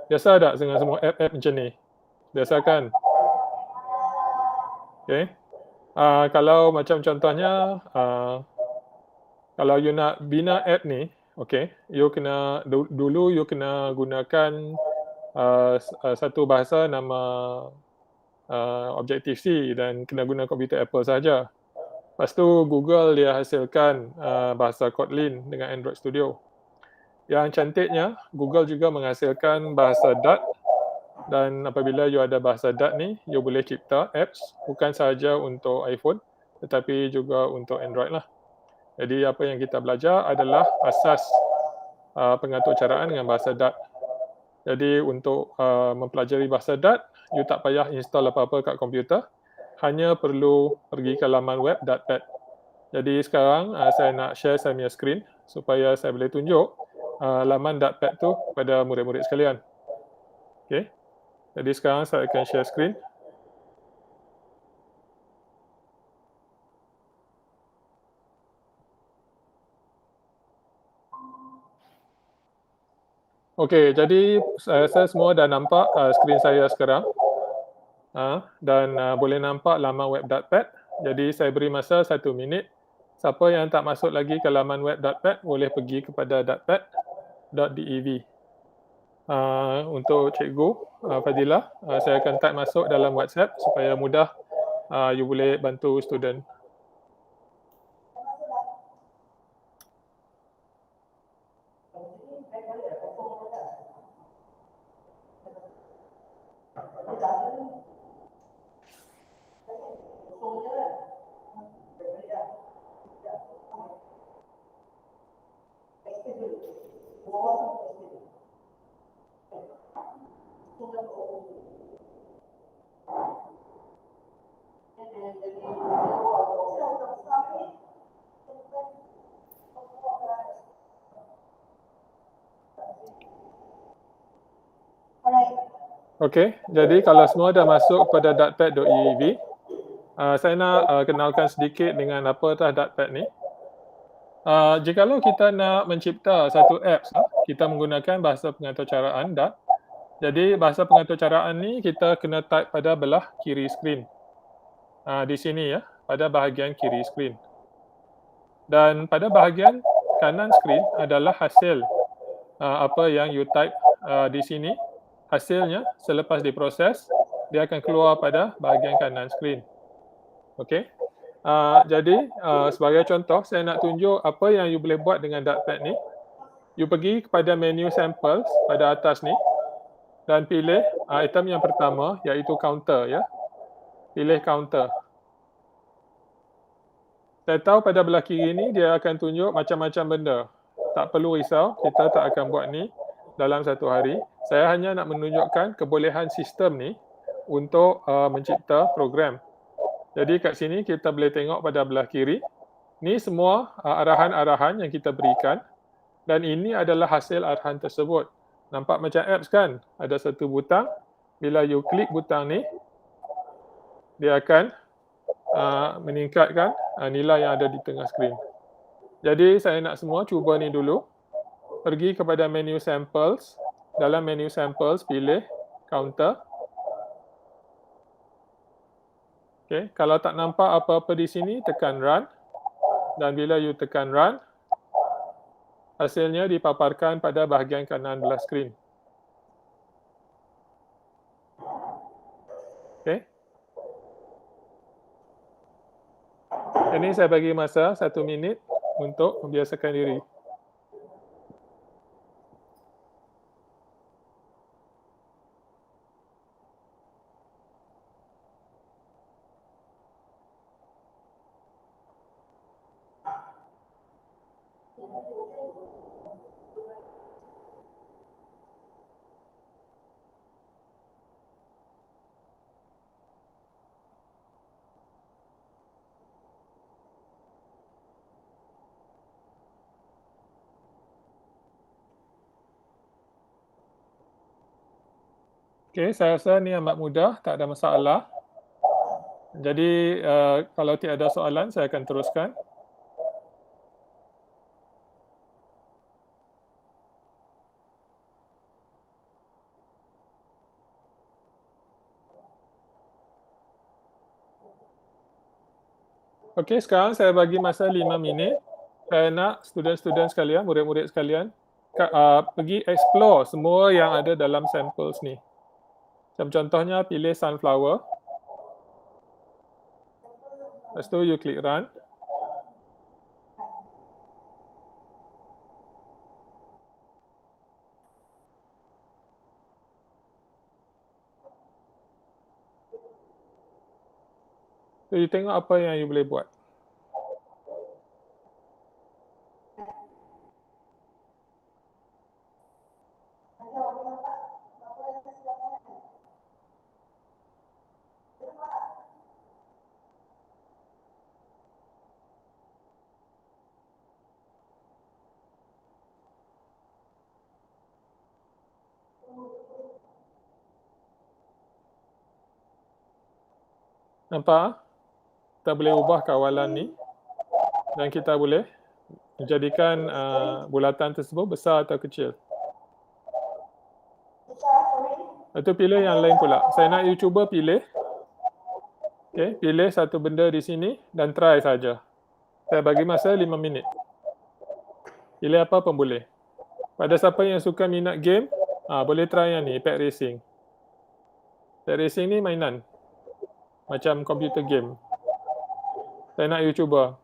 Biasa tak dengan semua app-app macam ni? Biasa kan? Okey. Kalau macam contohnya, kalau you nak bina app ni, okey, you kena dulu you kena gunakan satu bahasa nama Objective-C dan kena guna komputer Apple saja. Lepas tu Google dia hasilkan bahasa Kotlin dengan Android Studio. Yang cantiknya, Google juga menghasilkan bahasa Dart, dan apabila you ada bahasa Dart ni, you boleh cipta apps bukan sahaja untuk iPhone tetapi juga untuk Android lah. Jadi apa yang kita belajar adalah asas pengaturcaraan dengan bahasa Dart. Jadi untuk mempelajari bahasa Dart, you tak payah install apa-apa kat komputer, hanya perlu pergi ke laman web Dartpad. Jadi sekarang saya nak share saya punya skrin supaya saya boleh tunjuk laman Dartpad tu kepada murid-murid sekalian. Okey. Jadi sekarang saya akan share skrin. Okey, jadi saya rasa semua dah nampak skrin saya sekarang. Dan boleh nampak laman web Dartpad. Jadi saya beri masa 1 minit. Siapa yang tak masuk lagi ke laman web Dartpad boleh pergi kepada dartpad.dev. Untuk cikgu Fadilah, saya akan type masuk dalam WhatsApp supaya mudah you boleh bantu student. Okey, jadi kalau semua dah masuk kepada dartpad.dev, saya nak kenalkan sedikit dengan apatah Dartpad ni. Jikalau kita nak mencipta satu apps, kita menggunakan bahasa pengaturcaraan Dart. Jadi bahasa pengaturcaraan ni kita kena type pada belah kiri skrin. Di sini ya, pada bahagian kiri skrin. Dan pada bahagian kanan skrin adalah hasil apa yang you type di sini. Hasilnya selepas diproses, dia akan keluar pada bahagian kanan skrin. Okey. Jadi sebagai contoh, saya nak tunjuk apa yang you boleh buat dengan Dartpad ni. You pergi kepada menu samples pada atas ni dan pilih item yang pertama iaitu counter ya. Pilih counter. Saya tahu pada belah kiri ni dia akan tunjuk macam-macam benda. Tak perlu risau, kita tak akan buat ni dalam satu hari. Saya hanya nak menunjukkan kebolehan sistem ni untuk mencipta program. Jadi kat sini kita boleh tengok pada belah kiri. Ni semua arahan-arahan yang kita berikan dan ini adalah hasil arahan tersebut. Nampak macam apps kan? Ada satu butang. Bila you klik butang ni, dia akan meningkatkan nilai yang ada di tengah skrin. Jadi saya nak semua cuba ni dulu. Pergi kepada menu samples. Dalam menu samples, pilih counter. Okay. Kalau tak nampak apa-apa di sini, tekan run. Dan bila you tekan run, hasilnya dipaparkan pada bahagian kanan belah skrin. Okay. Ini saya bagi masa 1 minit untuk membiasakan diri. Okey, saya rasa ni amat mudah, tak ada masalah. Jadi kalau tiada soalan, saya akan teruskan. Okey, sekarang saya bagi masa 5 minit. Saya nak student-student sekalian, murid-murid sekalian, pergi explore semua yang ada dalam samples ni. Macam contohnya pilih sunflower. Lepas tu you klik run. So you tengok apa yang you boleh buat. Nampak? Kita boleh ubah kawalan ni dan kita boleh menjadikan bulatan tersebut besar atau kecil. Lepas tu pilih yang lain pula. Saya nak you cuba pilih. Okay, pilih satu benda di sini dan try saja. Saya bagi masa 5 minit. Pilih apa pun boleh. Pada siapa yang suka minat game, boleh try yang ni, Pet Racing. Pet Racing ni mainan. Macam computer game. Saya nak you cuba.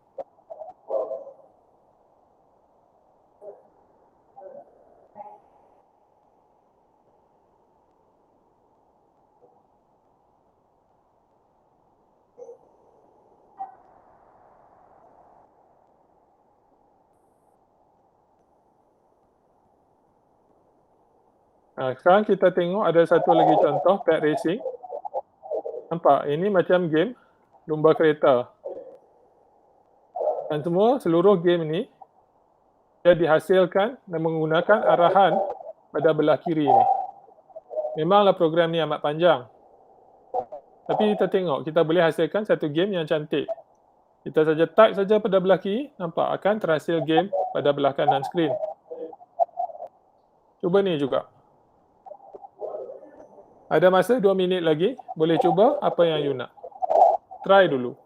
Sekarang kita tengok ada satu lagi contoh, Pet Racing. Nampak? Ini macam game lumba kereta. Dan seluruh game ni, dia dihasilkan dan menggunakan arahan pada belah kiri ni. Memanglah program ni amat panjang. Tapi kita tengok, kita boleh hasilkan satu game yang cantik. Kita saja type saja pada belah kiri, nampak akan terhasil game pada belah kanan skrin. Cuba ni juga. Ada masa 2 minit lagi, boleh cuba apa yang you nak. Try dulu.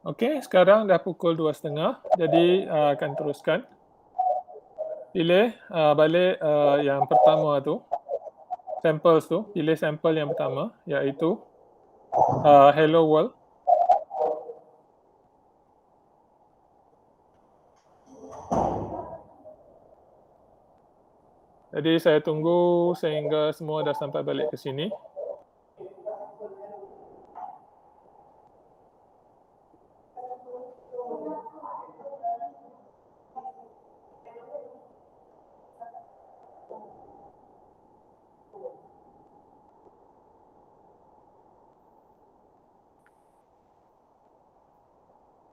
Okey, sekarang dah pukul 2.30, jadi akan teruskan. Pilih balik yang pertama tu, samples tu, pilih sampel yang pertama, iaitu Hello World. Jadi saya tunggu sehingga semua dah sampai balik ke sini.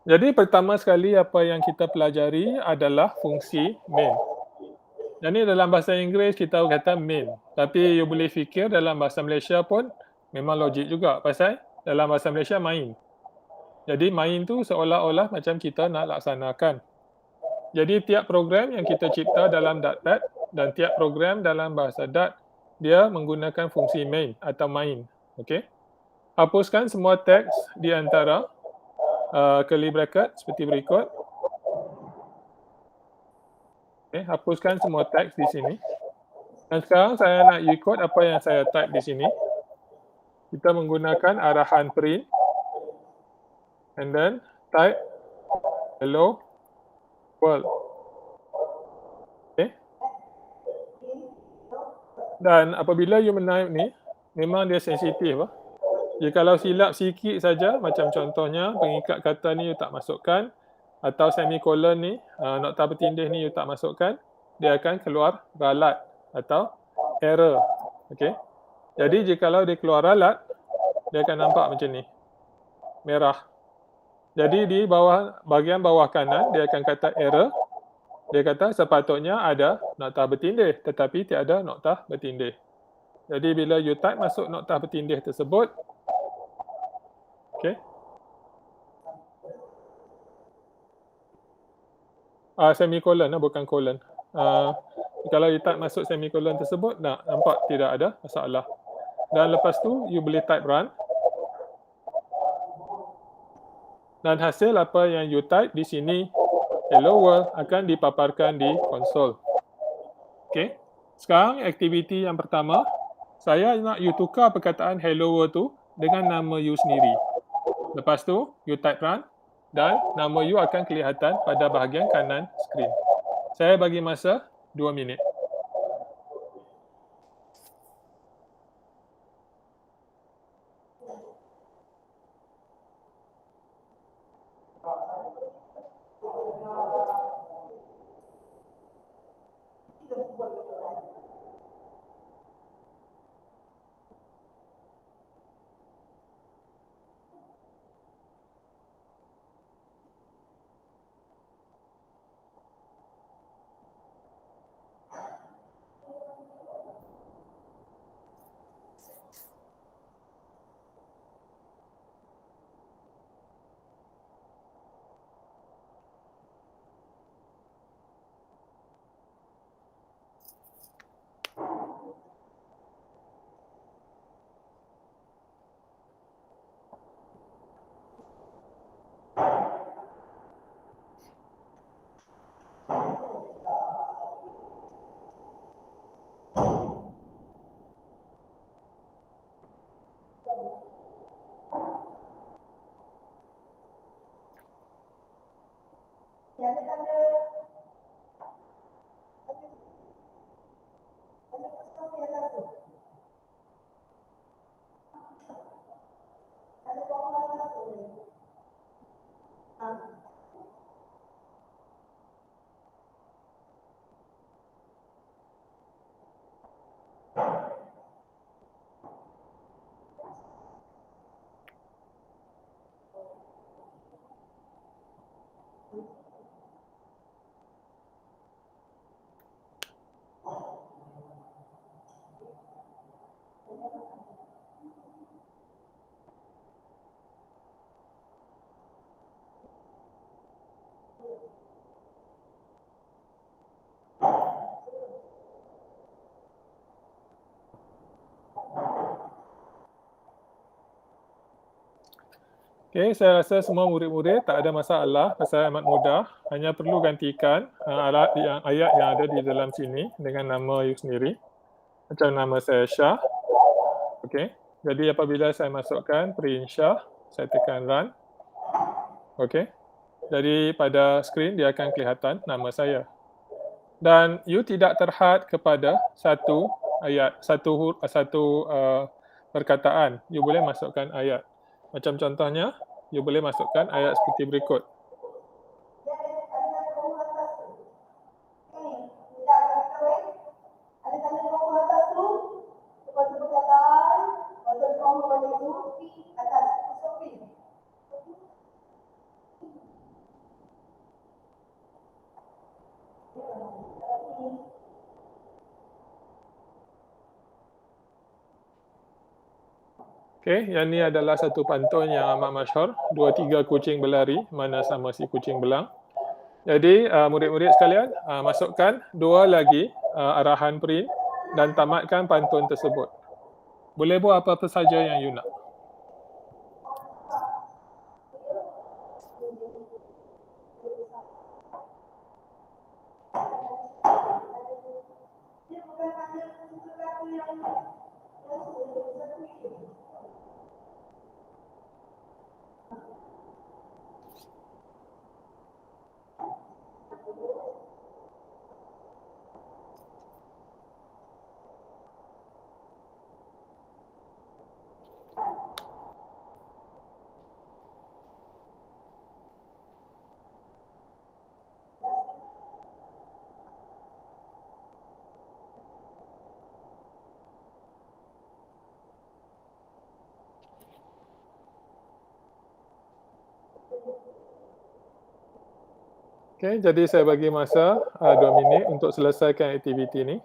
Jadi pertama sekali apa yang kita pelajari adalah fungsi main. Jadi dalam bahasa Inggeris kita kata main, tapi you boleh fikir dalam bahasa Malaysia pun memang logik juga pasal dalam bahasa Malaysia main. Jadi main tu seolah-olah macam kita nak laksanakan. Jadi tiap program yang kita cipta dalam Datpad dan tiap program dalam bahasa Dat, dia menggunakan fungsi main atau main. Okey. Hapuskan semua teks di antara curly bracket seperti berikut. Okey, hapuskan semua teks di sini. Dan sekarang saya nak ikut apa yang saya type di sini. Kita menggunakan arahan print and then type hello world. Okey. Dan apabila you menaip ni, memang dia sensitif. Kalau silap sikit saja, macam contohnya pengikat kata ni you tak masukkan, atau semikolon ni, nokta bertindih ni you tak masukkan, dia akan keluar ralat atau error. Okey. Jadi jikalau dia keluar ralat, dia akan nampak macam ni, merah. Jadi di bawah, bahagian bawah kanan, dia akan kata error. Dia kata sepatutnya ada nokta bertindih, tetapi tiada nokta bertindih. Jadi bila you type masuk nokta bertindih tersebut, okey. Semikolon bukan kolon. Kalau you type masuk semikolon tersebut, nampak tidak ada masalah. Dan lepas tu, you boleh type run. Dan hasil apa yang you type di sini, hello world, akan dipaparkan di konsol. Okey. Sekarang aktiviti yang pertama, saya nak you tukar perkataan hello world tu dengan nama you sendiri. Lepas tu, you type run dan nama you akan kelihatan pada bahagian kanan skrin. Saya bagi masa 2 minit. Okey, saya rasa semua murid-murid tak ada masalah, pasal amat mudah. Hanya perlu gantikan ayat yang ada di dalam sini dengan nama you sendiri. Macam nama saya Syah. Okey. Jadi apabila saya masukkan print Syah, saya tekan run. Okey. Jadi pada skrin dia akan kelihatan nama saya. Dan you tidak terhad kepada satu ayat, satu perkataan. You boleh masukkan ayat. Macam contohnya, you boleh masukkan ayat seperti berikut. Okey, yang ni adalah satu pantun yang amat masyhur, 2, 3 kucing berlari, mana sama si kucing belang. Jadi, murid-murid sekalian, masukkan 2 lagi, arahan print dan tamatkan pantun tersebut. Boleh buat apa-apa saja yang you nak. Okey, jadi saya bagi masa, 2 minit untuk selesaikan aktiviti ni.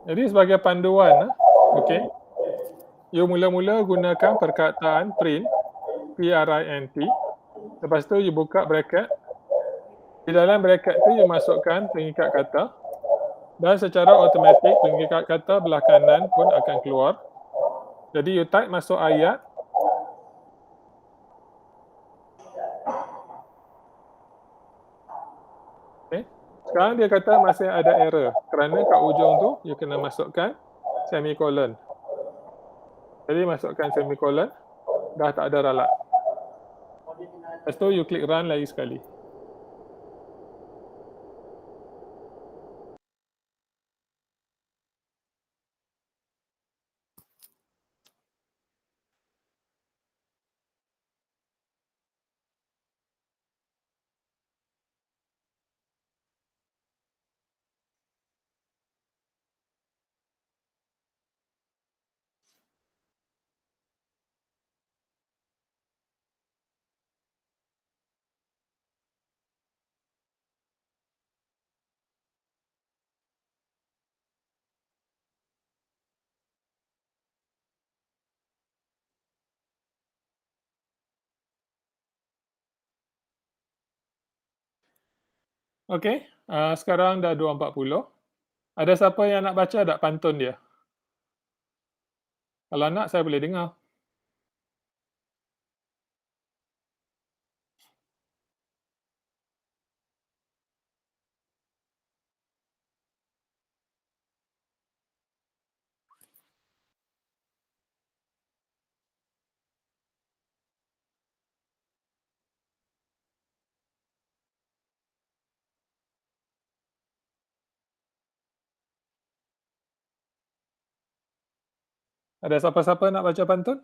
Jadi sebagai panduan, okey, you mula-mula gunakan perkataan print, P-R-I-N-T, lepas tu you buka bracket, di dalam bracket tu you masukkan pengikat kata dan secara automatik pengikat kata belah kanan pun akan keluar. Jadi you type masuk ayat. Okey, sekarang dia kata masih ada error, kerana kat ujung tu you kena masukkan semikolon. Jadi masukkan semikolon, dah tak ada ralat. Lepas tu you klik run lagi sekali. Okey, sekarang dah 2.40. Ada siapa yang nak baca tak pantun dia? Kalau nak, saya boleh dengar. Ada siapa-siapa nak baca pantun?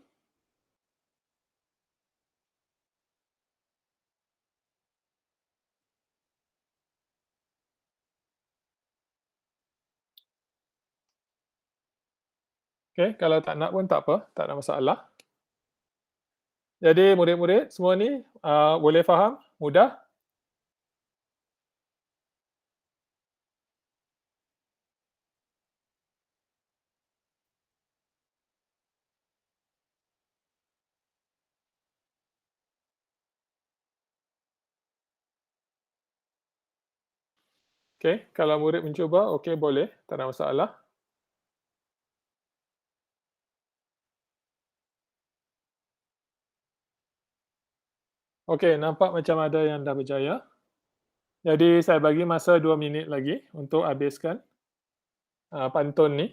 Okey, kalau tak nak pun tak apa, tak ada masalah. Jadi murid-murid semua ni, boleh faham? Mudah? Okey, kalau murid mencuba, okey boleh, tak ada masalah. Okey, nampak macam ada yang dah berjaya. Jadi saya bagi masa 2 minit lagi untuk habiskan, pantun ni.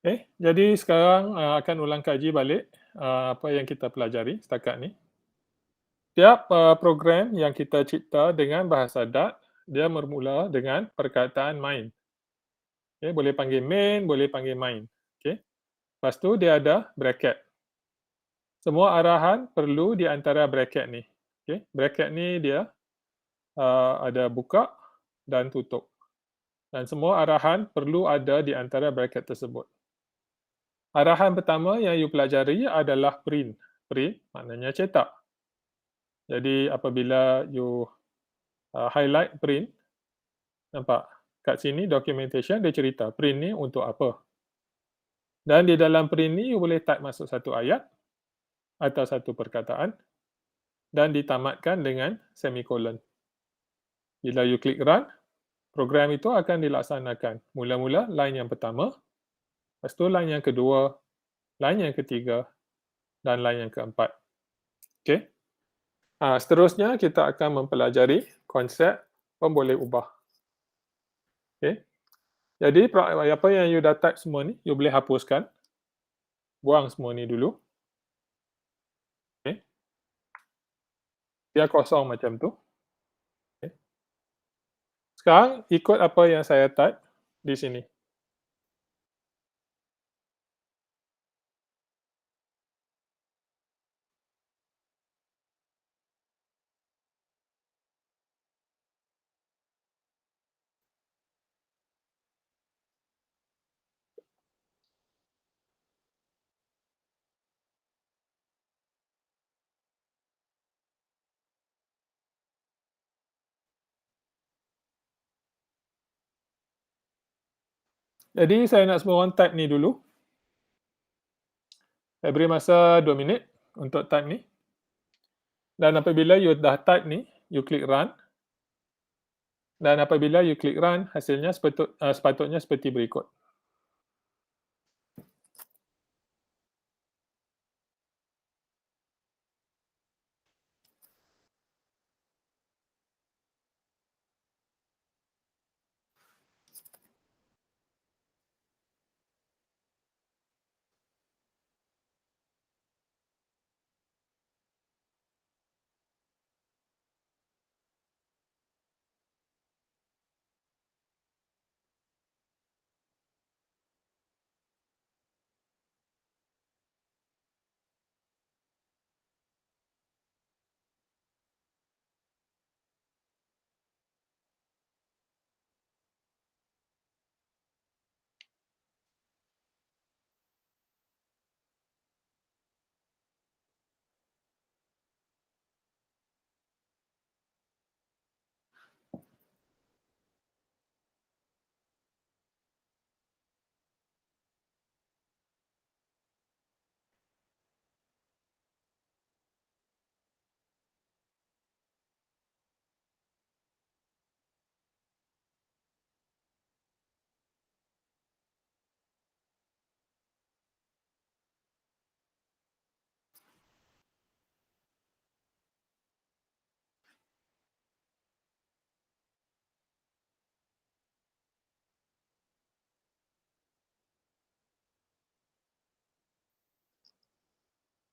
Okey, jadi sekarang, akan ulang kaji balik, apa yang kita pelajari setakat ni. Tiap, program yang kita cipta dengan bahasa Dart, dia bermula dengan perkataan main. Okey, boleh panggil main, boleh panggil main. Okey. Lepas tu dia ada bracket. Semua arahan perlu di antara bracket ni. Okey, bracket ni dia, ada buka dan tutup. Dan semua arahan perlu ada di antara bracket tersebut. Arahan pertama yang you pelajari adalah print. Print maknanya cetak. Jadi apabila you, highlight print, nampak kat sini documentation dia cerita print ni untuk apa. Dan di dalam print ni you boleh type masuk satu ayat atau satu perkataan dan ditamatkan dengan semikolon. Bila you klik run, program itu akan dilaksanakan. Mula-mula line yang pertama, lepas tu line yang kedua, line yang ketiga dan line yang keempat. Okey. Seterusnya kita akan mempelajari konsep pemboleh ubah. Okey. Jadi apa yang you dah type semua ni, you boleh hapuskan. Buang semua ni dulu. Okey. Biar kosong macam tu. Okey. Sekarang ikut apa yang saya type di sini. Jadi saya nak semua orang type ni dulu. Saya beri masa 2 minit untuk type ni. Dan apabila you dah type ni, you klik run. Dan apabila you klik run, hasilnya sepatutnya seperti berikut.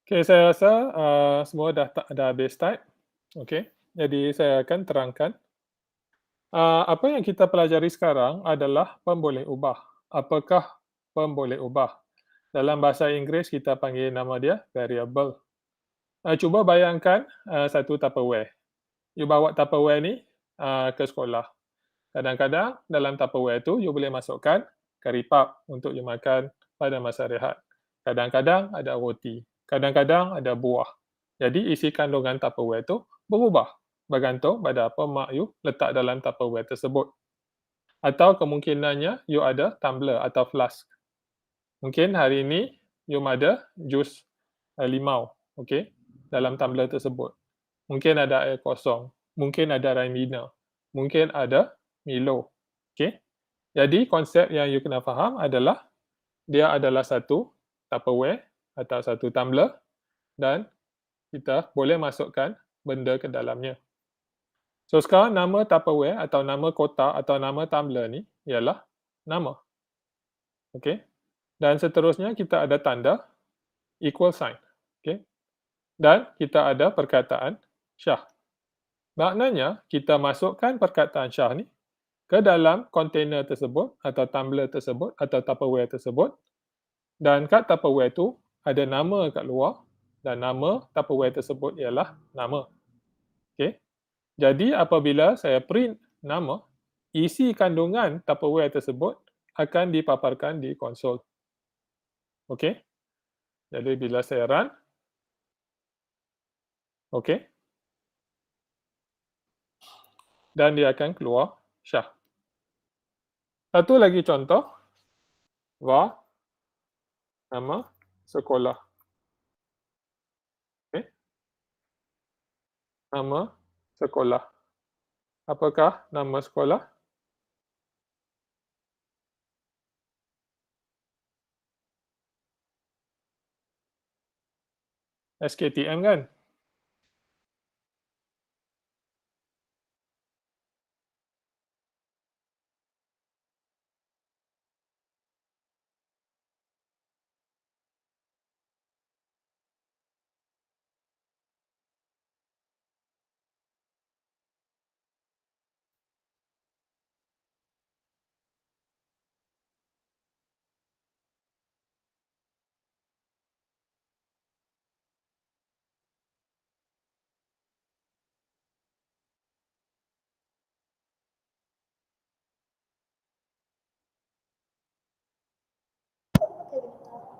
Okey, saya rasa semua dah habis type. Okey, jadi saya akan terangkan. Apa yang kita pelajari sekarang adalah pemboleh ubah. Apakah pemboleh ubah? Dalam bahasa Inggeris kita panggil nama dia variable. Cuba bayangkan satu Tupperware. You bawa Tupperware ni ke sekolah. Kadang-kadang dalam Tupperware tu you boleh masukkan kari puff untuk you makan pada masa rehat. Kadang-kadang ada roti, kadang-kadang ada buah. Jadi isi kandungan Tupperware tu berubah bergantung pada apa mak you letak dalam Tupperware tersebut. Atau kemungkinannya you ada tumbler atau flask. Mungkin hari ini you ada jus limau, okey, dalam tumbler tersebut. Mungkin ada air kosong, mungkin ada Ribena, mungkin ada Milo, okey. Jadi konsep yang you kena faham adalah dia adalah satu Tupperware atau satu tumbler dan kita boleh masukkan benda ke dalamnya. So sekarang nama Tupperware atau nama kotak atau nama tumbler ni ialah nama, okey. Dan seterusnya kita ada tanda equal sign, okey. Dan kita ada perkataan syah. Maknanya kita masukkan perkataan syah ni ke dalam kontainer tersebut atau tumbler tersebut atau Tupperware tersebut, dan kat Tupperware tu ada nama kat luar dan nama Tupperware tersebut ialah nama. Okey. Jadi apabila saya print nama, isi kandungan Tupperware tersebut akan dipaparkan di konsol. Okey. Jadi bila saya run, okey, dan dia akan keluar syah. Satu lagi contoh, var nama sekolah. Okey. Nama sekolah. Apakah nama sekolah? SKTM kan?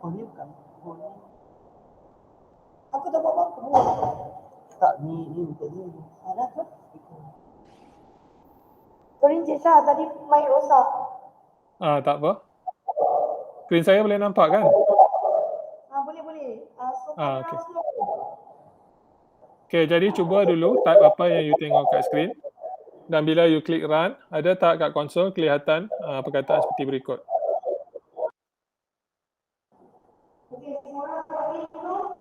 Oh, ni bukan. Oh, ni. Aku tak buat apa-apa. Tak, ni untuk ni. Ada ke? Sorry Encik Shah, tadi mic rosak. Tak apa. Skrin saya boleh nampak kan? Boleh. So, Okey. Okey, jadi cuba dulu type apa yang you tengok kat skrin. Dan bila you klik run, ada tak kat konsol kelihatan perkataan seperti berikut. Okey, semua orang bagi dulu.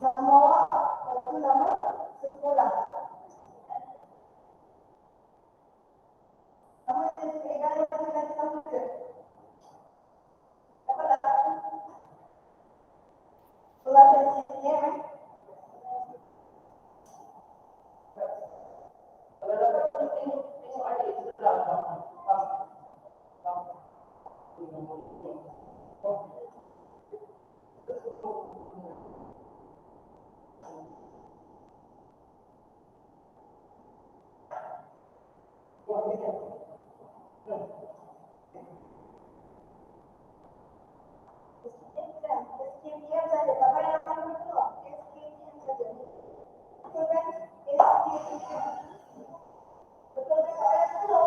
Nama awak, satu nama, sekolah. Nama saya Egan, saya sama ke? Dapat tak? Sekolah saya sini, SKPM saja, tak payah nama itu. SKPM saja. Betul kan? SKPM. Betul kan? Tak payah dulu.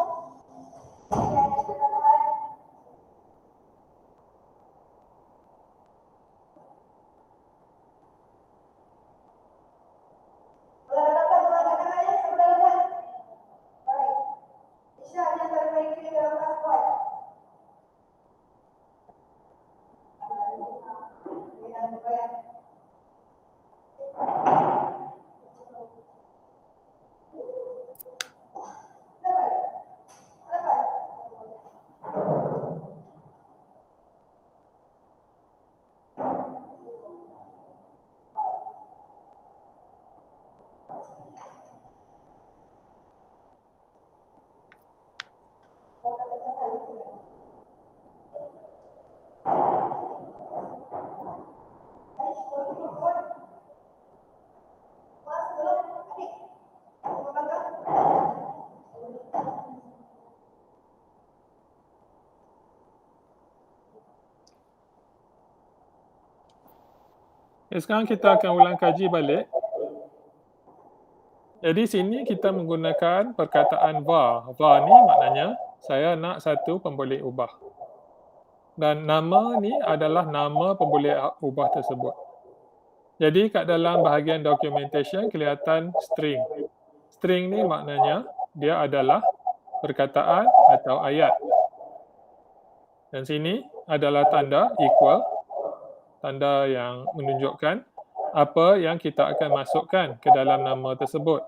Sekarang kita akan ulang kaji balik. Jadi sini kita menggunakan perkataan var. Var ni maknanya saya nak satu pemboleh ubah. Dan nama ni adalah nama pemboleh ubah tersebut. Jadi kat dalam bahagian documentation kelihatan string. String ni maknanya dia adalah perkataan atau ayat. Dan sini adalah tanda equal, tanda yang menunjukkan apa yang kita akan masukkan ke dalam nama tersebut.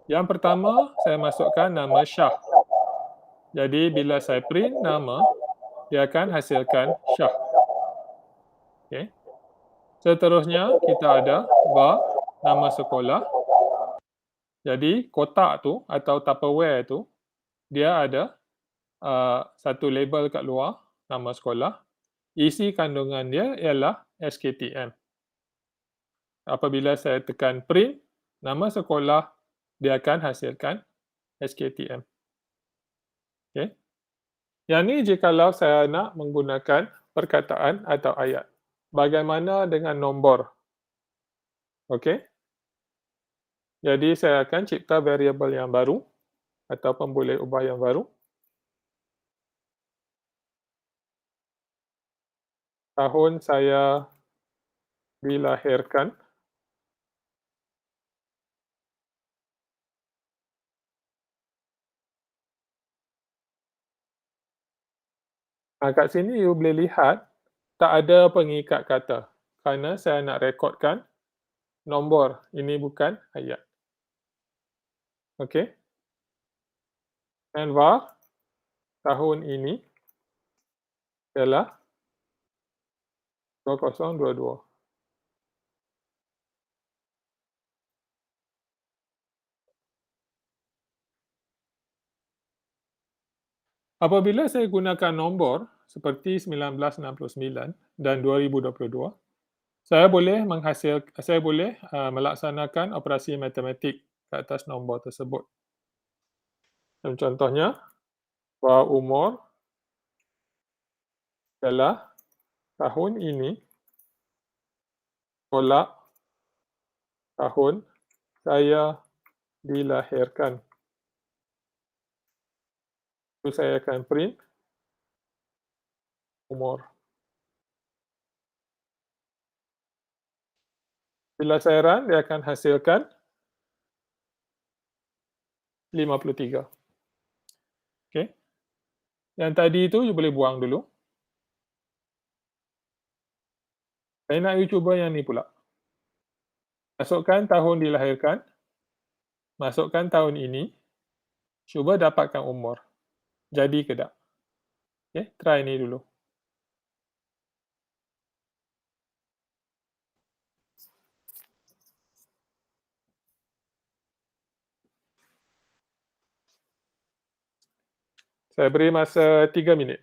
Yang pertama, saya masukkan nama Syah. Jadi bila saya print nama, dia akan hasilkan Syah. Okay. Seterusnya, kita ada var nama sekolah. Jadi kotak tu atau Tupperware tu, dia ada satu label kat luar, nama sekolah. Isi kandungan dia ialah SKTM. Apabila saya tekan print, nama sekolah, dia akan hasilkan SKTM. Okay. Yang ni jikalau saya nak menggunakan perkataan atau ayat. Bagaimana dengan nombor? Okey. Jadi saya akan cipta variabel yang baru atau pemboleh ubah yang baru. Tahun saya dilahirkan. Kat sini you boleh lihat tak ada pengikat kata kerana saya nak rekodkan nombor. Ini bukan ayat. Okey. Dan var tahun ini ialah 2022. Apabila saya gunakan nombor seperti 1969 dan 2022, saya boleh melaksanakan operasi matematik ke atas nombor tersebut. Contohnya, var umur ialah tahun ini tolak tahun saya dilahirkan. Lalu saya akan print umur. Bila saya run, dia akan hasilkan 53. Okey. Yang tadi itu you boleh buang dulu. Saya nak you cuba yang ni pula. Masukkan tahun dilahirkan, masukkan tahun ini, cuba dapatkan umur. Jadi ke tak? Okey, try ni dulu. Saya beri masa 3 minit.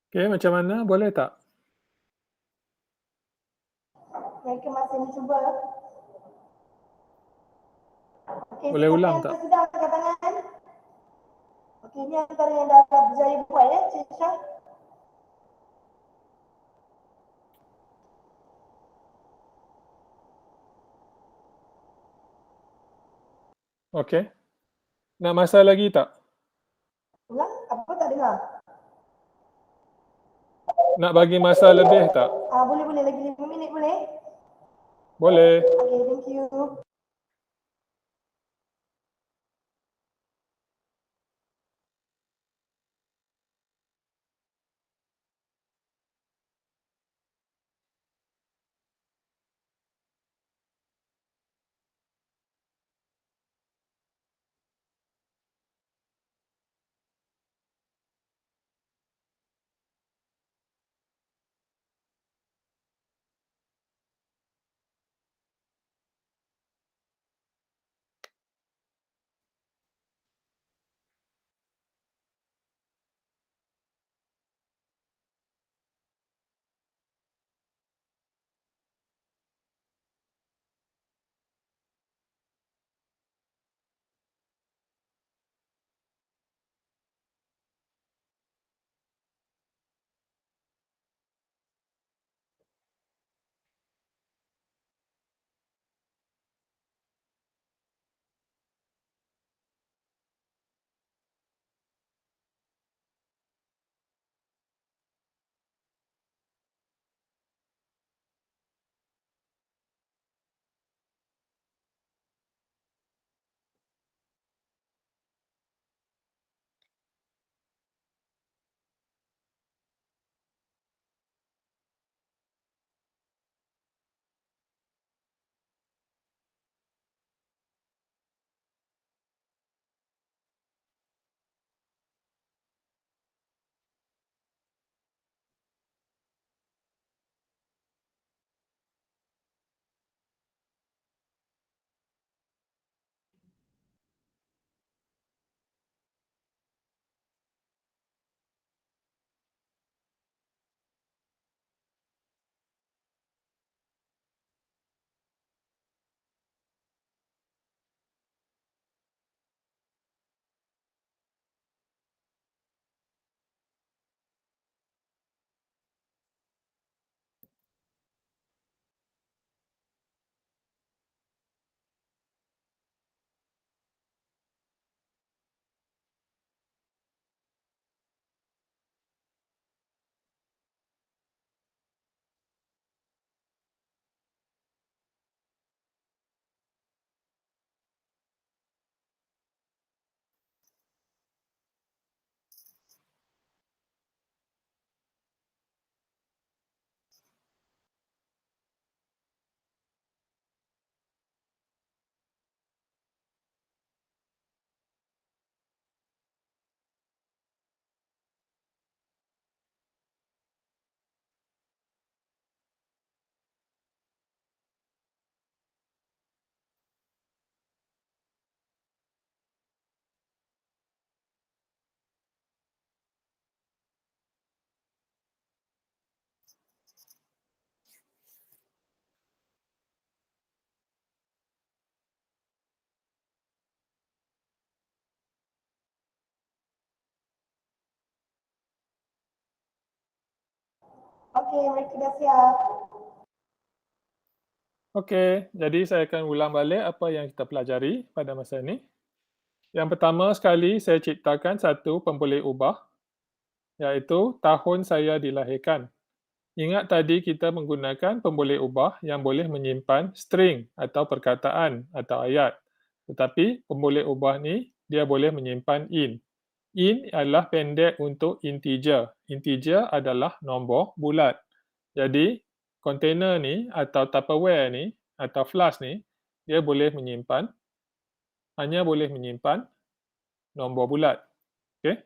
Okey, macam mana? Boleh tak? Mereka masih mencuba. Okey, Boleh siapa ulang yang tak? tersedar angkat tangan? Okey, ini antara yang dah berjaya buat ya, Cik Syah. Okey. Nak masa lagi tak? Ulang, apa tak dengar? Nak bagi masa lebih tak? Boleh lagi 5 minit boleh? Boleh. Okey, thank you. Okey, mereka dah siap. Okey, jadi saya akan ulang balik apa yang kita pelajari pada masa ini. Yang pertama sekali, saya ciptakan satu pemboleh ubah, iaitu tahun saya dilahirkan. Ingat tadi kita menggunakan pemboleh ubah yang boleh menyimpan string atau perkataan atau ayat. Tetapi pemboleh ubah ni dia boleh menyimpan int. Int adalah pendek untuk integer. Integer adalah nombor bulat. Jadi kontainer ni atau Tupperware ni atau flash ni dia boleh menyimpan hanya boleh menyimpan nombor bulat. Okey.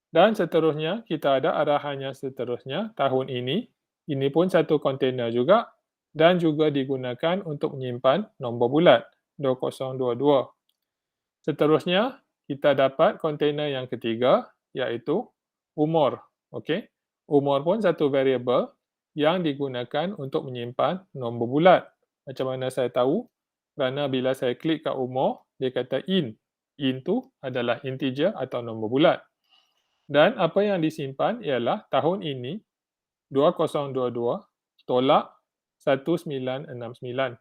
Dan seterusnya, kita ada arahannya seterusnya tahun ini. Ini pun satu kontainer juga dan juga digunakan untuk menyimpan nombor bulat 2022. Seterusnya, kita dapat kontainer yang ketiga iaitu umur. Okey. Umur pun satu variable yang digunakan untuk menyimpan nombor bulat. Macam mana saya tahu? Kerana bila saya klik kat umur, dia kata int. Int tu adalah integer atau nombor bulat. Dan apa yang disimpan ialah tahun ini 2022 tolak 1969.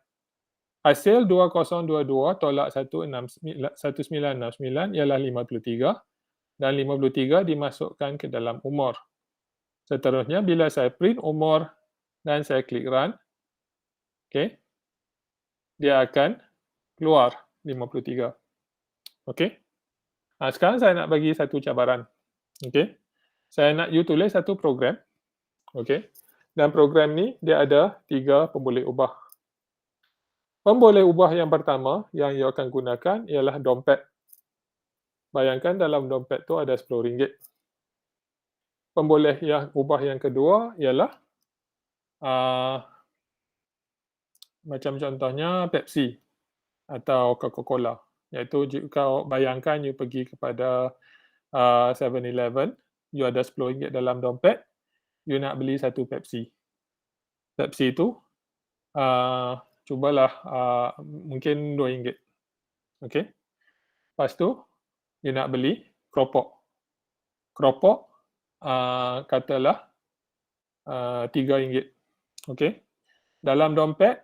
Hasil 2022 tolak 1969 ialah 53 dan 53 dimasukkan ke dalam umur. Seterusnya bila saya print umur dan saya klik run, okey, dia akan keluar 53. Okey. Sekarang saya nak bagi satu cabaran. Okey. Saya nak you tulis satu program. Okey. Dan program ni dia ada 3 pemboleh ubah. Pemboleh ubah yang pertama yang you akan gunakan ialah dompet. Bayangkan dalam dompet tu ada RM10. Pemboleh yang ubah yang kedua ialah macam contohnya Pepsi atau Coca-Cola. Iaitu jika bayangkan you pergi kepada 7-Eleven, you ada RM10 dalam dompet, you nak beli satu Pepsi. Pepsi tu cubalah mungkin RM2. Okey. Lepas tu you nak beli keropok. Keropok katalah RM3. Okey. Dalam dompet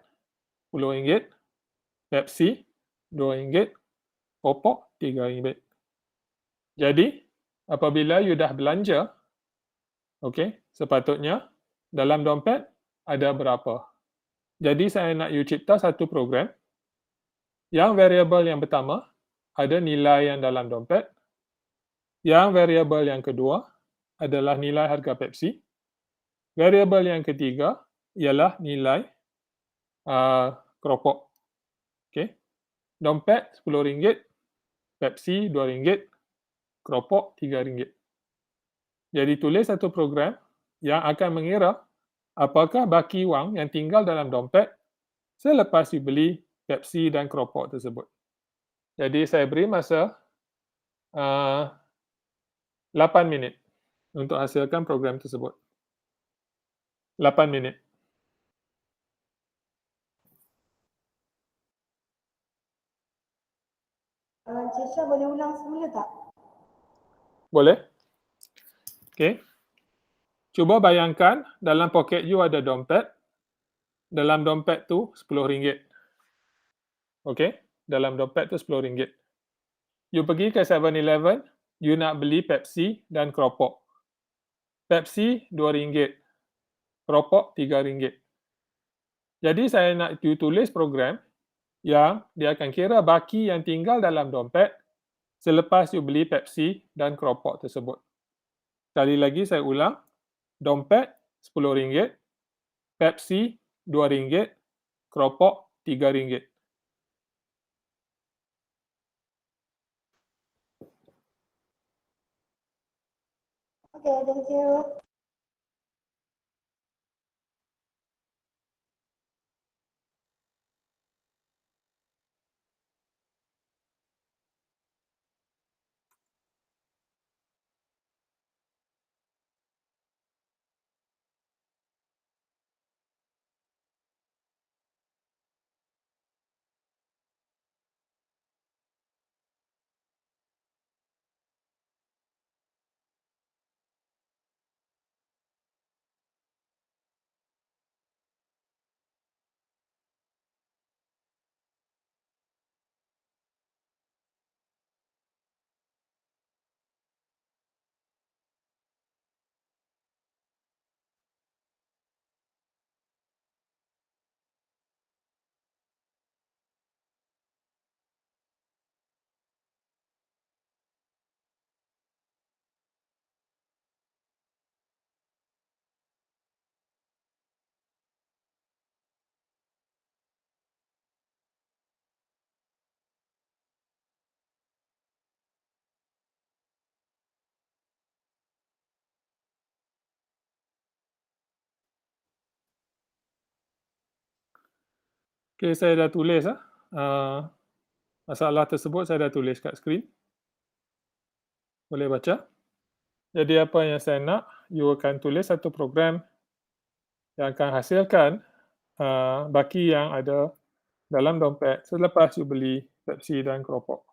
RM10, Pepsi RM2, keropok RM3. Jadi apabila you dah belanja, okey, sepatutnya dalam dompet ada berapa? Jadi saya nak you cipta satu program yang variable yang pertama ada nilai yang dalam dompet, yang variable yang kedua adalah nilai harga Pepsi, variable yang ketiga ialah nilai keropok. Okey. Dompet RM10, Pepsi RM2, keropok RM3. Jadi tulis satu program yang akan mengira apakah baki wang yang tinggal dalam dompet selepas you beli Pepsi dan keropok tersebut. Jadi saya beri masa 8 minit untuk hasilkan program tersebut. 8 minit. Encik Syah boleh ulang semula tak? Boleh? Okey. Cuba bayangkan dalam poket you ada dompet. Dalam dompet tu RM10. Okey? Dalam dompet tu RM10. You pergi ke 7-Eleven, you nak beli Pepsi dan keropok. Pepsi RM2, keropok RM3. Jadi saya nak you tulis program yang dia akan kira baki yang tinggal dalam dompet selepas you beli Pepsi dan keropok tersebut. Sekali lagi saya ulang, dompet RM10, Pepsi RM2, keropok RM3. Okay, thank you. Okey, saya dah tulis masalah tersebut saya dah tulis kat skrin. Boleh baca. Jadi apa yang saya nak, you akan tulis satu program yang akan hasilkan baki yang ada dalam dompet selepas you beli Pepsi dan keropok.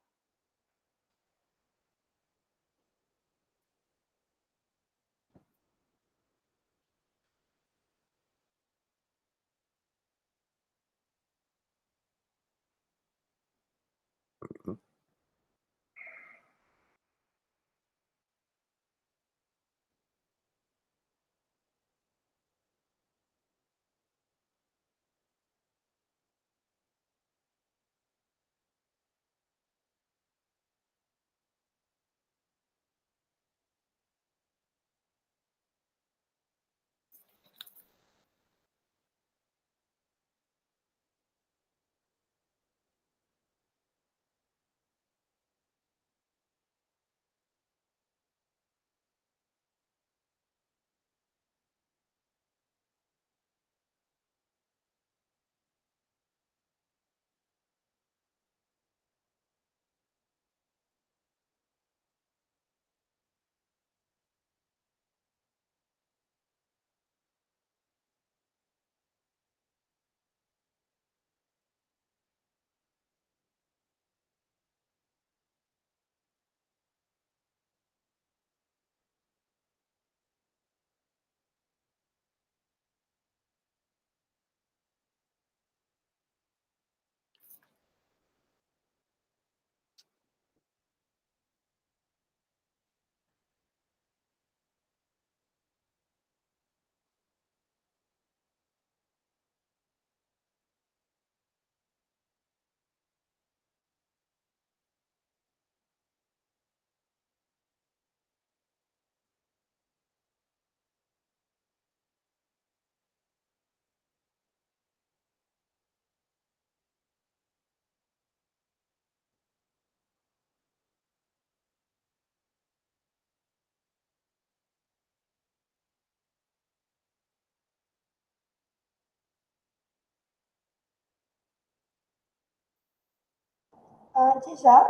Cik Syah,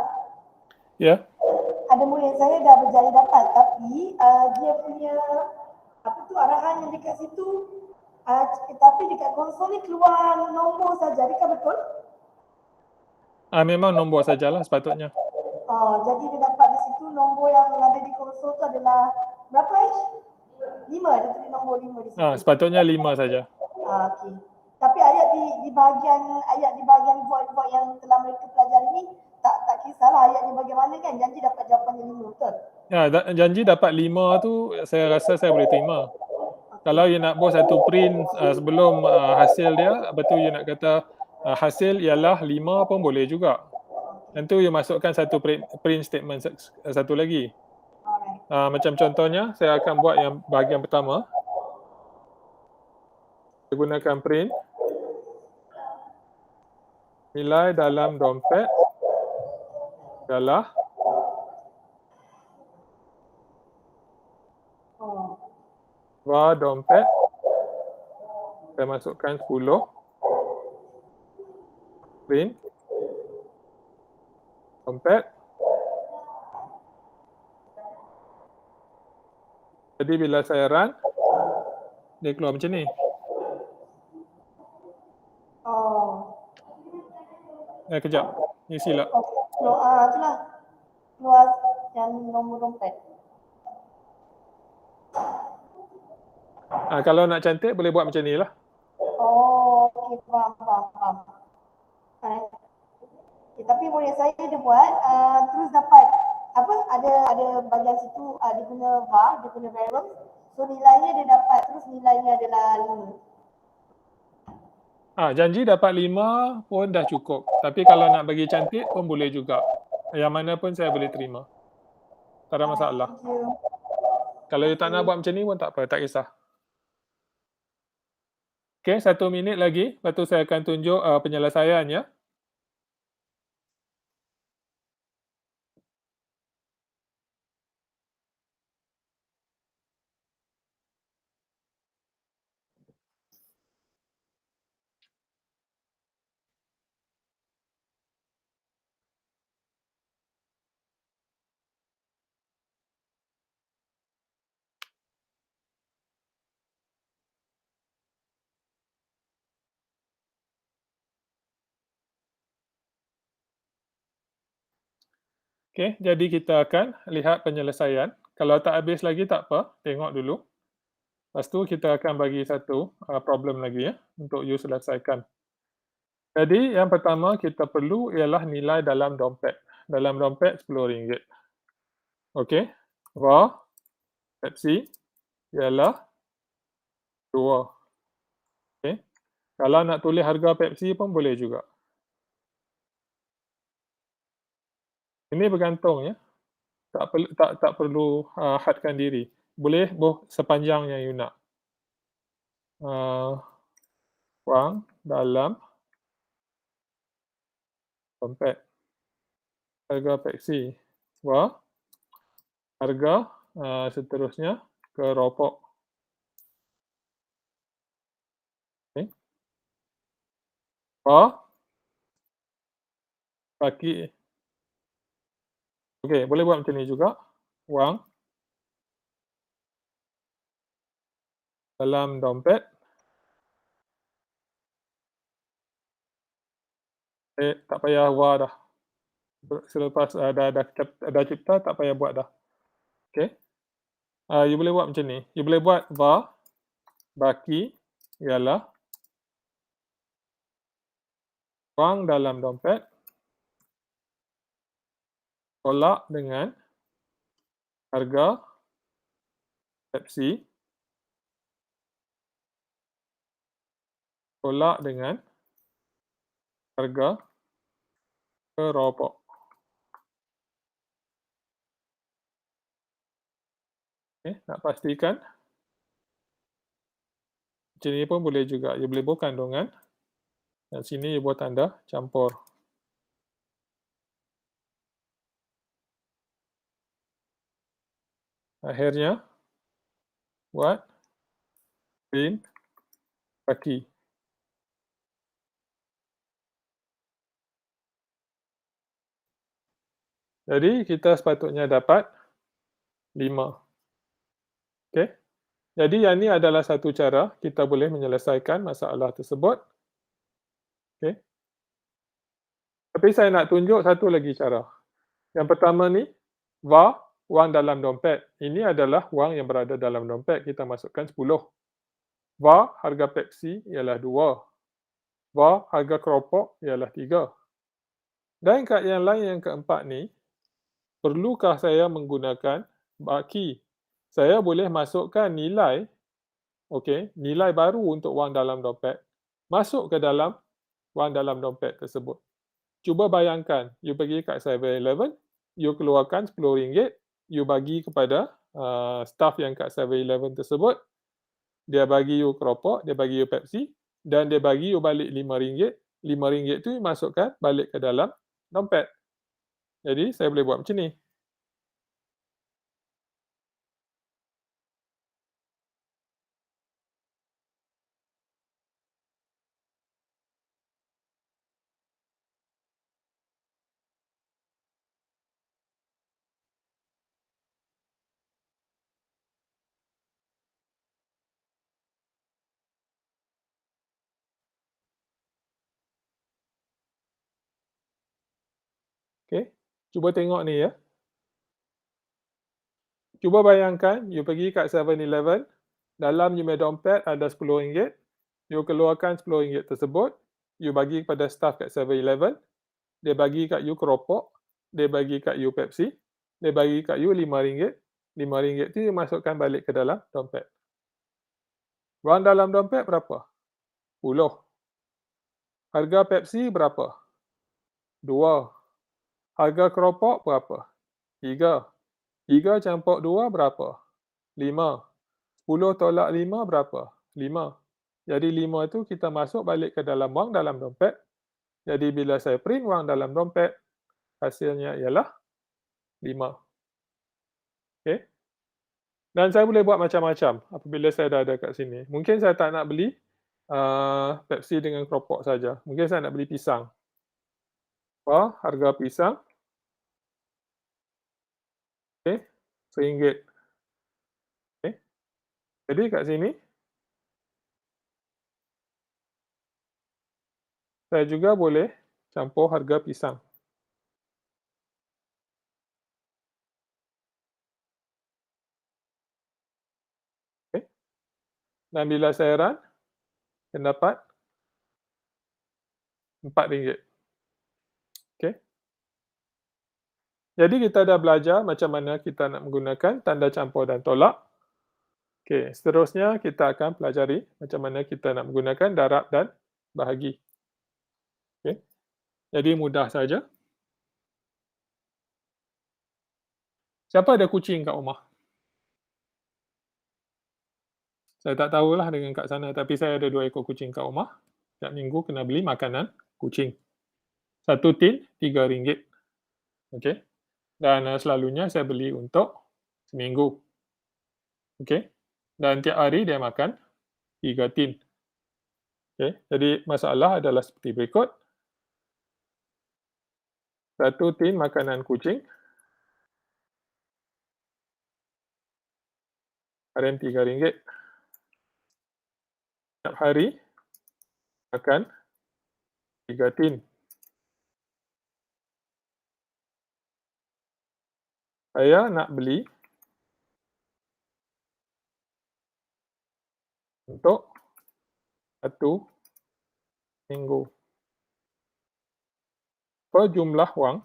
Ya, ada murid saya dah berjaya dapat, tapi dia punya apa tu arahan yang dekat situ, tapi dekat konsol ni keluar nombor saja. Adakah betul? memang nombor sajalah sepatutnya. Jadi dia dapat di situ nombor yang ada di konsol tu adalah berapa Ish? 5, dia tulis nombor 5 di situ. Sepatutnya 5 saja. Okey. Tapi ayat di bahagian void yang telah mereka pelajari ni tak kisahlah ayat di bahagian mana kan, janji dapat jawapan yang 5, betul? Ya, janji dapat 5 tu saya rasa saya boleh terima. Kalau you nak buat satu print sebelum hasil dia, betul you nak kata hasil ialah 5 pun boleh juga. Tentu you masukkan satu print statement satu lagi. Alright. Macam contohnya, saya akan buat yang bahagian pertama. Saya gunakan print. Nilai dalam dompet adalah var dompet. Saya masukkan 10. Print. Dompet. Jadi bila saya run, dia keluar macam ni. Kejap. Ni silap. Itulah. Keluar yang nombor dompet. Kalau nak cantik, boleh buat macam ni lah. Okey, faham. Tapi murid saya dia buat, terus dapat apa, ada bahagian situ, dia guna var, dia guna variable. So nilainya dia dapat, terus nilainya adalah 5. Janji dapat 5 pun dah cukup. Tapi kalau nak bagi cantik pun boleh juga. Yang mana pun saya boleh terima. Tak ada masalah. Thank you. Kalau you tak nak buat macam ni pun tak apa, tak kisah. Okey, 1 minit lagi. Lepas tu saya akan tunjuk penyelesaian ya. Okey, jadi kita akan lihat penyelesaian. Kalau tak habis lagi tak apa, tengok dulu. Lepas tu kita akan bagi satu problem lagi ya, untuk you selesaikan. Jadi yang pertama kita perlu ialah nilai dalam dompet. Dalam dompet RM10. Okey, raw Pepsi ialah 2. Okey, kalau nak tulis harga Pepsi pun boleh juga. Ini bergantung ya, tak perlu hadkan diri. Boleh sepanjang yang you nak. Wang dalam dompet. Harga Pepsi. Wah, harga seterusnya keropok. Okey. Wah, baki. Okey, boleh buat macam ni juga. Wang dalam dompet. Tak payah wah dah. Selepas dah cipta, tak payah buat dah. Okey. You boleh buat macam ni. You boleh buat var baki ialah wang dalam dompet tolak dengan harga Pepsi tolak dengan harga keropok. Okey, nak pastikan. Macam ni pun boleh juga. You boleh buat kandungan. Dan sini you buat tanda campur. Akhirnya, buat bin baki. Jadi, kita sepatutnya dapat 5. Okey. Jadi, yang ni adalah satu cara kita boleh menyelesaikan masalah tersebut. Okey. Tapi saya nak tunjuk satu lagi cara. Yang pertama ni, var wang dalam dompet. Ini adalah wang yang berada dalam dompet. Kita masukkan 10. Var harga Pepsi ialah 2. Var harga keropok ialah 3. Dan kat yang lain yang keempat ni, perlukah saya menggunakan baki? Saya boleh masukkan nilai, okey, nilai baru untuk wang dalam dompet, masuk ke dalam wang dalam dompet tersebut. Cuba bayangkan, you pergi kat 7-Eleven, you keluarkan RM10, you bagi kepada staff yang kat 7-Eleven tersebut, dia bagi you keropok, dia bagi you Pepsi, dan dia bagi you balik RM5. RM5 tu you masukkan balik ke dalam dompet. Jadi, saya boleh buat macam ni. Okey, cuba tengok ni ya. Cuba bayangkan, you pergi kat 7-Eleven, dalam you punya dompet ada RM10, you keluarkan RM10 tersebut, you bagi kepada staff kat 7-Eleven, dia bagi kat you keropok, dia bagi kat you Pepsi, dia bagi kat you RM5, RM5 tu you masukkan balik ke dalam dompet. Wang dalam dompet berapa? 10. Harga Pepsi berapa? 2. Harga keropok berapa? 3. 3 campur 2 berapa? 5. 10 tolak 5 berapa? 5. Jadi 5 tu kita masuk balik ke dalam wang dalam dompet. Jadi bila saya print wang dalam dompet, hasilnya ialah 5. Okey. Dan saya boleh buat macam-macam apabila saya dah ada kat sini. Mungkin saya tak nak beli Pepsi dengan keropok saja. Mungkin saya nak beli pisang. Harga pisang, okey, RM1. Okey. Jadi kat sini, saya juga boleh campur harga pisang. Dan bila saya run, saya dapat RM4. Okey. Jadi kita dah belajar macam mana kita nak menggunakan tanda campur dan tolak. Okey, seterusnya kita akan pelajari macam mana kita nak menggunakan darab dan bahagi. Okey. Jadi mudah saja. Siapa ada kucing kat rumah? Saya tak tahulah dengan kat sana, tapi saya ada 2 ekor kucing kat rumah. Setiap minggu kena beli makanan kucing. 1 tin RM3. Okey. Dan selalunya saya beli untuk seminggu. Okey. Dan tiap hari dia makan 3 tin. Okey. Jadi masalah adalah seperti berikut. 1 tin makanan kucing RM3. Setiap hari makan 3 tin. Saya nak beli untuk 1 minggu. Apa jumlah wang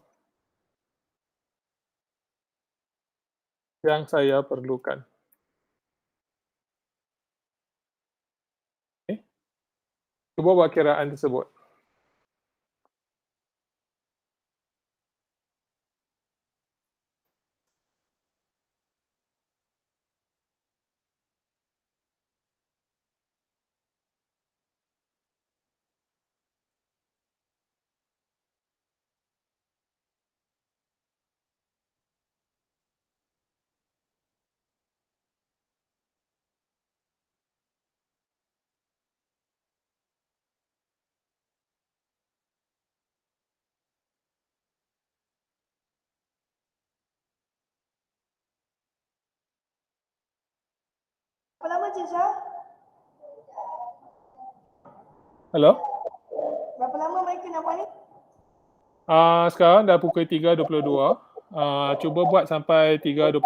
yang saya perlukan? Okey. Cuba buat kiraan tersebut. Berapa lama Cik Syah? Halo? Berapa lama mereka nak buat ni? Sekarang dah pukul 3.22. Cuba buat sampai 3.28.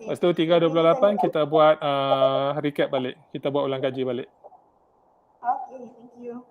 Lepas tu 3.28 kita buat recap balik. Kita buat ulang kaji balik. Okay, thank you.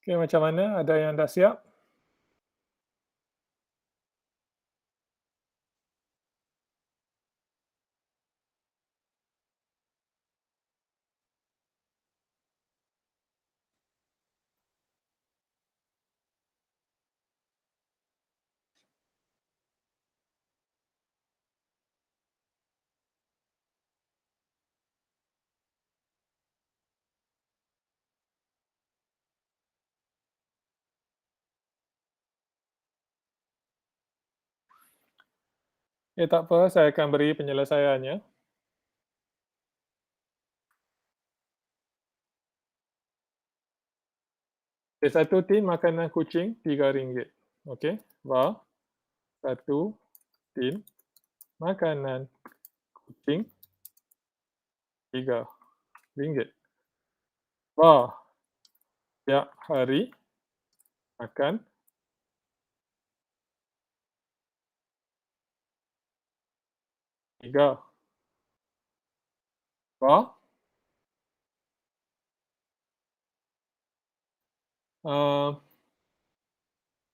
Okey, macam mana? Ada yang dah siap? Ya, tak apa, saya akan beri penyelesaiannya. Okay, satu tin makanan kucing RM3. Okey, bar satu tin makanan kucing RM3. Bar tiap hari makan 3. Bar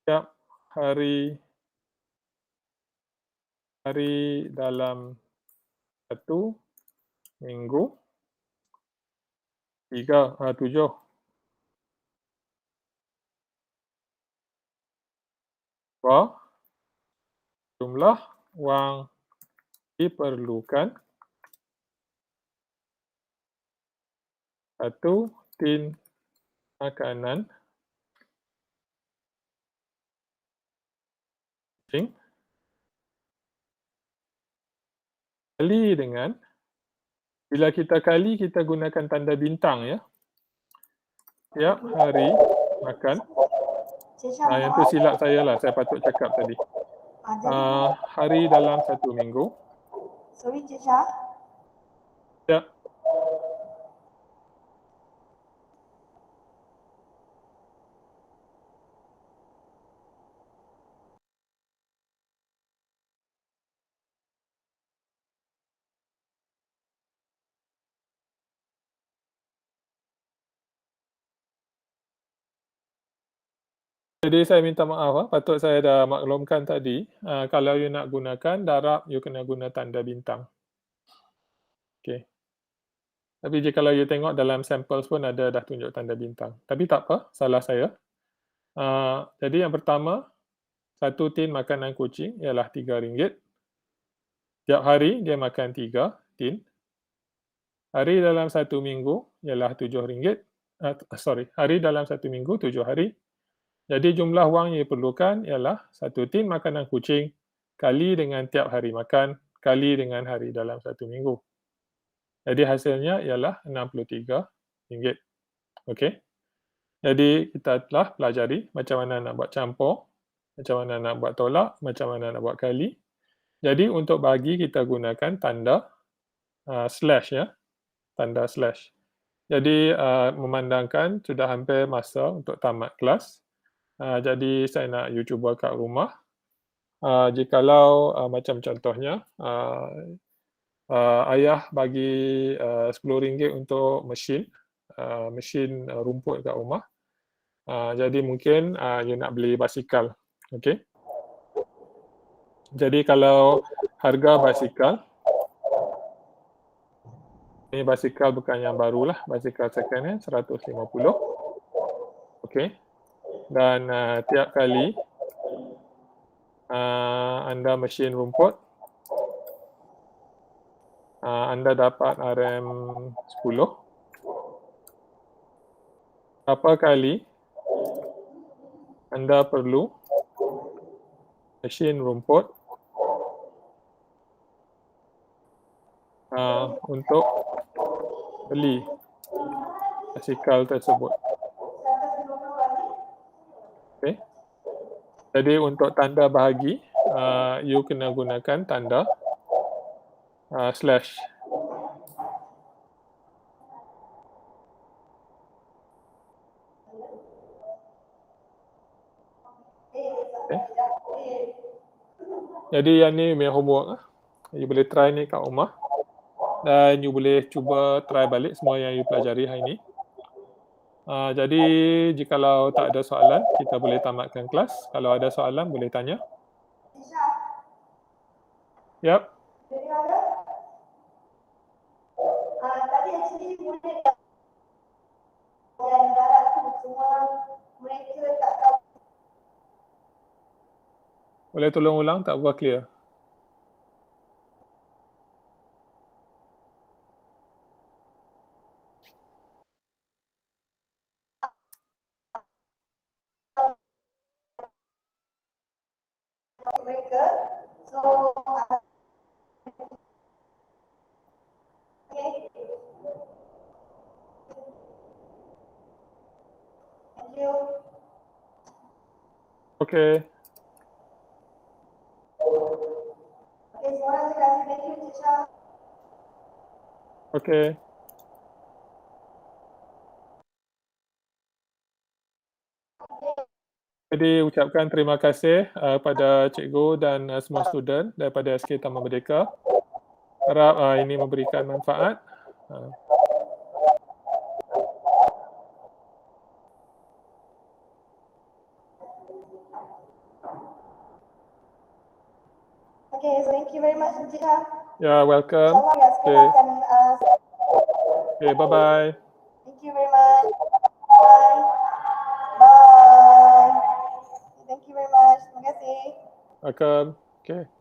tiap hari dalam 1 minggu 7. Bar jumlah wang diperlukan 1 tin makanan kucing kali dengan, bila kita kali kita gunakan tanda bintang ya. Tiap hari makan. Cik Syah Yang tu silap saya lah, saya patut cakap tadi. jadi Hari dalam 1 minggu. sorry Cik Syah. Ya. Jadi saya minta maaf, patut saya dah maklumkan tadi, kalau you nak gunakan darab, you kena guna tanda bintang. Okey. Tapi kalau you tengok dalam samples pun ada dah tunjuk tanda bintang. Tapi tak apa, salah saya. Jadi yang pertama, 1 tin makanan kucing ialah RM3. Tiap hari dia makan 3 tin. Hari dalam 1 minggu ialah RM7. Hari dalam 1 minggu 7 hari. Jadi jumlah wang yang diperlukan ialah 1 tin makanan kucing kali dengan tiap hari makan kali dengan hari dalam 1 minggu. Jadi hasilnya ialah RM63. Okey. Jadi kita telah pelajari macam mana nak buat campur, macam mana nak buat tolak, macam mana nak buat kali. Jadi untuk bagi kita gunakan tanda slash ya. Tanda slash. Jadi memandangkan sudah hampir masa untuk tamat kelas. Jadi saya nak you cuba kat rumah. Jikalau macam contohnya ayah bagi RM10 untuk mesin rumput kat rumah. Jadi mungkin you nak beli basikal. Okey. Jadi kalau harga basikal, ini basikal bukan yang barulah, basikal second hand RM150. Okey. Dan tiap kali anda mesin rumput, anda dapat RM10. Berapa kali anda perlu mesin rumput untuk beli basikal tersebut. Okay. Jadi untuk tanda bahagi, you kena gunakan tanda slash. Okay. Jadi yang ni punya homework. You boleh try ni kat rumah. Dan you boleh cuba try balik semua yang you pelajari hari ni. Jadi jikalau tak ada soalan, kita boleh tamatkan kelas. Kalau ada soalan, boleh tanya. Tisha, Yap. dari mana? Tadi actually boleh tak yang barat tu cuma mereka tak tahu. Boleh tolong ulang, tak buat clear. Mereka, so okay. Thank you. Okay. Okay, semua orang terima kasih. Thank you, Tisha. Okay. Jadi ucapkan terima kasih pada cikgu dan semua student daripada SK Taman Merdeka. Harap ini memberikan manfaat. Okay, so thank you very much, Tisha. Ya, welcome. InsyaAllah ya, sekolah Okay. akan Okay, bye-bye. thank you very much. Bye. Bye. Thank you very much. Terima kasih. Welcome. Okay.